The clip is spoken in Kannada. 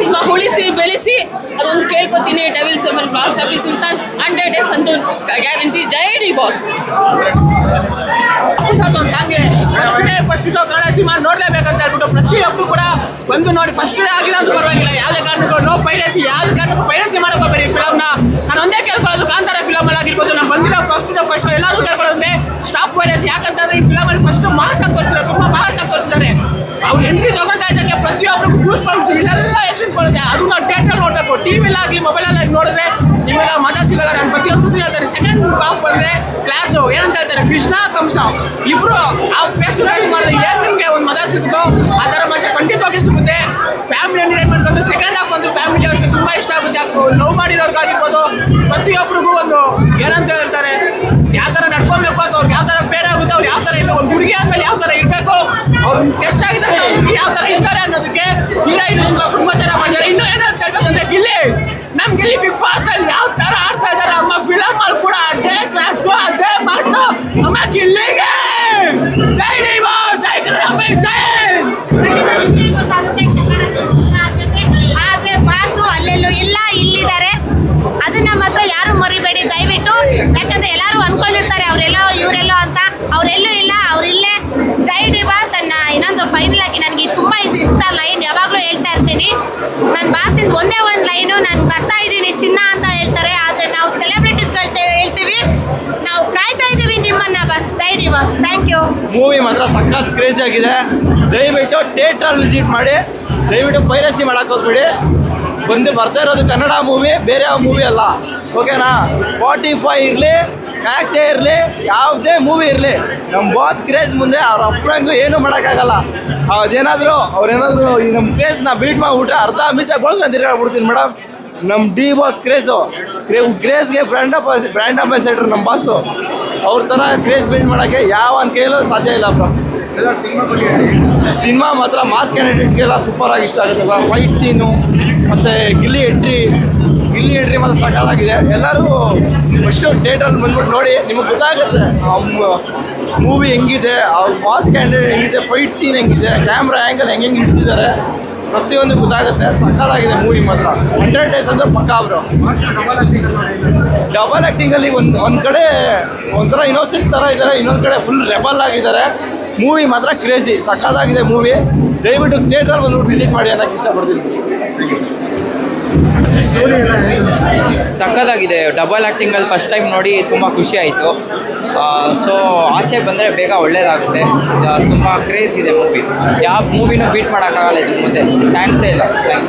ಸಿನಿಮಾ ಉಳಿಸಿ ಬೆಳೆಸಿ ಅದೊಂದು ಕೇಳ್ಕೊತೀನಿ. ಡೆವಿಲ್ 7 ಬ್ಲಾಸ್ಟ್ ಆಫೀಸ್ ಸುಲ್ತಾನ್ 100 days ಅಂತೂ ಗ್ಯಾರಂಟಿ. ಜೈ D boss. First show Kannada cinema ನೋಡ್ಲೇಬೇಕಂತ ಹೇಳ್ಬಿಟ್ಟು ಪ್ರತಿಯೊಬ್ಬರು ಕೂಡ ಬಂದು ನೋಡಿ. ಫಸ್ಟ್ ಡೇ ಆಗಿಲ್ಲ ಅಂತ ಪರವಾಗಿಲ್ಲ, ಯಾವುದೇ ಕಾರಣಕ್ಕೂ ನೋ ಪೈರಸಿ, ಯಾವುದೇ ಕಾರಣಕ್ಕೂ ಪೈರಸಿ ಮಾಡೋಕೋಬೇಡಿ ಫಿಲಮ್ನ. ನಾನು ಒಂದೇ ಕೇಳ್ಕೊಳ್ಳೋದು, ಕಾಂತಾರ ಫಿಲಮ್ ಅಲ್ಲಿ ಆಗಿರ್ಬೋದು, ನಾನು ಬಂದಿರೋ ಫಸ್ಟ್ ಶೋ ಎಲ್ಲರೂ ಕೇಳ್ಕೊಳ್ಳೋದೇ ಸ್ಟಾಪ್ ಪೈರಸಿ. ಯಾಕಂತಂದ್ರೆ ಈ ಫಿಲಮ್ ಅಲ್ಲಿ ಫಸ್ಟ್ ಮಾಸ್ ಆಗಿ ತೋರಿಸಿದ್ದಾರೆ, ತುಂಬಾ ಮಾಸ್ ಆಗಿ ತೋರಿಸಿದ್ದಾರೆ. ಅವ್ರು ಎಂಟ್ರಿ ತಗೊಂತಾ ಇದ್ದಂಗೆ ಪ್ರತಿಯೊಬ್ಬರಿಗೂ ಗೂಸ್ ಬಂಪ್ಸ್ ಇದೆಲ್ಲ ಎದುರಿಸ್ಕೊಳ್ಳುತ್ತೆ. ಅದು ನಾವು ಥಿಯೇಟರ್ ನೋಡಬೇಕು. ಟಿವಿಲಾಗಲಿ ಮೊಬೈಲಲ್ಲಿ ನೋಡಿದ್ರೆ ನಿಮಗೆ ಮಜಾ ಸಿಗಲ್ಲ. ನಾನು ಪ್ರತಿಯೊಂದು ಹೇಳ್ತಾರೆ, ಸೆಕೆಂಡ್ ಹಾಫ್ ಬಂದ್ರೆ ಕ್ಲಾಸು ಏನಂತ ಹೇಳ್ತಾರೆ, ಕೃಷ್ಣ ಕಂಸ ಇಬ್ರು ಆ ಫೇಸ್ ಟು ಫೇಸ್ ಮಾಡಿದ್ರೆ ಏನು ನಿಮಗೆ ಒಂದು ಮಜಾ ಸಿಗುತ್ತೋ ಆ ಥರ ಮಜಾ ಖಂಡಿತವಾಗಿ ಸಿಗುತ್ತೆ. ಫ್ಯಾಮಿಲಿ ಎಂಟರ್ಟೈನ್ಮೆಂಟ್ ಒಂದು ಸೆಕೆಂಡ್ ಹಾಫ್ ಒಂದು ಫ್ಯಾಮಿಲಿ ಅವ್ರಿಗೆ ತುಂಬ ಇಷ್ಟ ಆಗುತ್ತೆ. ಲವ್ ಮಾಡಿರೋರ್ಗಾಗಿರ್ಬೋದು ಪ್ರತಿಯೊಬ್ಬರಿಗೂ ಒಂದು ಏನಂತ ಹೇಳ್ತಾರೆ, ಯಾವ ಥರ ನಡ್ಕೊಬೇಕು ಅಂತ ಅವ್ರಿಗೆ ಯಾವ ಥರ ಬೇರೆ ಆಗುತ್ತೆ, ಅವ್ರು ಯಾವ ಥರ ಇರಬೇಕು, ಒಂದು ಹುಡುಗಿ ಆದ್ಮೇಲೆ ಯಾವ ಥರ ಇರಬೇಕು, ಅವ್ರು ಹೆಚ್ಚಾಗಿದ್ದ ಹುಡುಗಿ ಯಾವ ಥರ ಇರ್ತಾರೆ ಅನ್ನೋದಕ್ಕೆ ಹೀರೋಯಿನ್ ತುಂಬ ಚೆನ್ನಾಗಿ ಮಾಡಿದ್ದಾರೆ. ಇನ್ನೂ ಏನಂತ ಹೇಳ್ಬೇಕಂದ್ರೆ ಗಿಲ್ಲಿ, ನಮ್ ಗಿಲ್ಲಿ ಬಿಗ್ ಬಾಸ್ ಅಲ್ಲಿ ಯಾವ ಥರ ಆಡ್ತಾ ಇದ್ದಾರೆ ಅಮ್ಮ ಫಿಲಮ್ ಅಲ್ಲಿ ಕೂಡ ಅದೇ ಕ್ಲಾಸು ಅದೇ ಮಾಸು ಅಮ್ಮ ಗಿಲ್ಲಿಗೆ ಜೈ ಡಿ ಬಾಸ್, ಜೈ ಕನ್ನಡ, ಜೈ. ಆದ್ರೆ ಬಾಸು ಅಲ್ಲೆಲ್ಲೂ ಇಲ್ಲ, ಇಲ್ಲಿದ್ದಾರೆ. ಅದನ್ನ ಮಾತ್ರ ಯಾರು ಮರಿಬೇಡಿ ದಯವಿಟ್ಟು. ಯಾಕಂದ್ರೆ ಎಲ್ಲರೂ ಅನ್ಕೊಂಡಿರ್ತಾರೆ ಅವರೆಲ್ಲೋ ಇವರೆಲ್ಲೋ ಅಂತ. ಅವರೆಲ್ಲೂ ಇಲ್ಲ, ಅವ್ರಿಲ್ಲೇ. ಜೈ ಡಿ ಬಾಸ್ ಅನ್ನ ಇನ್ನೊಂದು ಫೈನಲ್ ಆಗಿ ನನಗೆ ತುಂಬಾ ಇದು ಇಷ್ಟ ಲೈನ್ ಯಾವಾಗಲೂ ಹೇಳ್ತಾ ಇರ್ತೀನಿ. ನನ್ನ ಬಾಸಿಂದ ಒಂದೇ ಒಂದು ಲೈನು, ನಾನು ಬರ್ತಾ ಇದ್ದೀನಿ ಚಿನ್ನ ಅಂತ ಹೇಳ್ತಾರೆ. ಆದ್ರೆ ನಾವು ಸೆಲೆಬ್ರಿಟೀಸ್ಗಳು ಹೇಳ್ತೀವಿ, ನಾವು ಕಾಯ್ತಾ ಇದ್ದೀವಿ ನಿಮ್ಮನ್ನ ಬಸ್. ಜೈ D boss, thank you. Movie ಮಾತ್ರ ಸಖತ್ ಕ್ರೇಜಿ ಆಗಿದೆ. ದಯವಿಟ್ಟು ಥಿಯೇಟ್ರಲ್ಲಿ ವಿಸಿಟ್ ಮಾಡಿ, ದಯವಿಟ್ಟು ಪೈರಸಿ ಮಾಡಕ್ಕೆ ಹೋಗ್ಬಿಡಿ. ಬರ್ತಾ ಇರೋದು ಕನ್ನಡ ಮೂವಿ, ಬೇರೆ ಯಾವ ಮೂವಿ ಅಲ್ಲ, ಓಕೆನಾ? 45 ಇರಲಿ, ಮ್ಯಾಕ್ಸೇ ಇರಲಿ, ಯಾವುದೇ ಮೂವಿ ಇರಲಿ, ನಮ್ಮ ಬಾಸ್ ಕ್ರೇಜ್ ಮುಂದೆ ಅವ್ರ ಅಪ್ಪಂಗೂ ಏನೂ ಮಾಡೋಕ್ಕಾಗಲ್ಲ. ಅವ್ರೇನಾದರೂ ಈ ನಮ್ಮ ಕ್ರೇಜ್ನ ಬೀಟ್ ಮಾಡಿಬಿಟ್ರೆ ಅರ್ಧ ಮೀಸೆ ಗೋಳ್ಸ್ಕೊಂಡು ತಿರ್ಗಾಡ್ಬಿಡ್ತೀನಿ ಮೇಡಮ್. ನಮ್ಮ ಡಿ ಬಾಸ್ ಕ್ರೇಜ್ಗೆ ಬ್ರ್ಯಾಂಡ್ ಅಂಬಾಸಿಡರ್ ನಮ್ಮ ಬಾಸು. ಅವ್ರ ಥರ ಕ್ರೇಜ್ ಬಿಲ್ಡ್ ಮಾಡೋಕ್ಕೆ ಯಾವ ಒಂದು ಕೈಲೂ ಸಾಧ್ಯ ಇಲ್ಲ ಬ್ರೋ. ಸಿನಿಮಾ ಮಾತ್ರ ಮಾಸ್ ಕ್ಯಾಂಡಿಡೇಟ್ಗೆಲ್ಲ ಸೂಪರಾಗಿ ಇಷ್ಟ ಆಗುತ್ತೆ ಬ್ರೋ. ಫೈಟ್ ಸೀನು ಮತ್ತು ಗಿಲ್ಲಿ ಎಂಟ್ರಿ ಮಾತ್ರ ಸಕಾಲಾಗಿದೆ. ಎಲ್ಲರೂ ಫಸ್ಟು ಥಿಯೇಟ್ರಲ್ಲಿ ಬಂದ್ಬಿಟ್ಟು ನೋಡಿ, ನಿಮಗೆ ಗೊತ್ತಾಗುತ್ತೆ ಮೂವಿ ಹೆಂಗಿದೆ, ಅವ್ರ ಮಾಸ್ ಕ್ಯಾಂಡಿಡೇಟ್ ಹೆಂಗಿದೆ, ಫೈಟ್ ಸೀನ್ ಹೆಂಗಿದೆ, ಕ್ಯಾಮ್ರಾ ಆ್ಯಂಗಲ್ ಹೆಂಗೆ ಇಡ್ತಿದ್ದಾರೆ, ಪ್ರತಿಯೊಂದು ಗೊತ್ತಾಗುತ್ತೆ. ಸಕಾಲಾಗಿದೆ ಮೂವಿ ಮಾತ್ರ. 100 days ಅಂದರೆ ಪಕ್ಕಾ ಬ್ರೋ. ಡಬಲ್ ಆ್ಯಕ್ಟಿಂಗಲ್ಲಿ ಒಂದು ಕಡೆ ಒಂಥರ ಇನ್ನೋಸೆಂಟ್ ಥರ ಇದ್ದಾರೆ, ಇನ್ನೊಂದು ಕಡೆ ಫುಲ್ ರೆಬಲ್ ಆಗಿದ್ದಾರೆ. ಮೂವಿ ಮಾತ್ರ ಕ್ರೇಜಿ, ಸಖತ್ತಾಗಿದೆ ಮೂವಿ. ದಯವಿಟ್ಟು ಥಿಯೇಟ್ರಲ್ಲಿ ಬಂದ್ಬಿಟ್ಟು ವಿಸಿಟ್ ಮಾಡಿ ಅನ್ನೋಕ್ಕೆ ಇಷ್ಟಪಡ್ತೀನಿ. ಸಖತ್ತಾಗಿದೆ. ಡಬಲ್ ಆ್ಯಕ್ಟಿಂಗಲ್ಲಿ ಫಸ್ಟ್ ಟೈಮ್ ನೋಡಿ ತುಂಬ ಖುಷಿ ಆಯಿತು. ಸೊ ಆಚೆ ಬಂದರೆ ಬೇಗ ಒಳ್ಳೆಯದಾಗುತ್ತೆ. ತುಂಬ ಕ್ರೇಜ್ ಇದೆ ಮೂವಿ. ಯಾವ ಮೂವಿನೂ ಬೀಟ್ ಮಾಡೋಕ್ಕಾಗಲ್ಲ, ಇದ್ರ ಮುಂದೆ ಚಾನ್ಸೇ ಇಲ್ಲ. Thank you.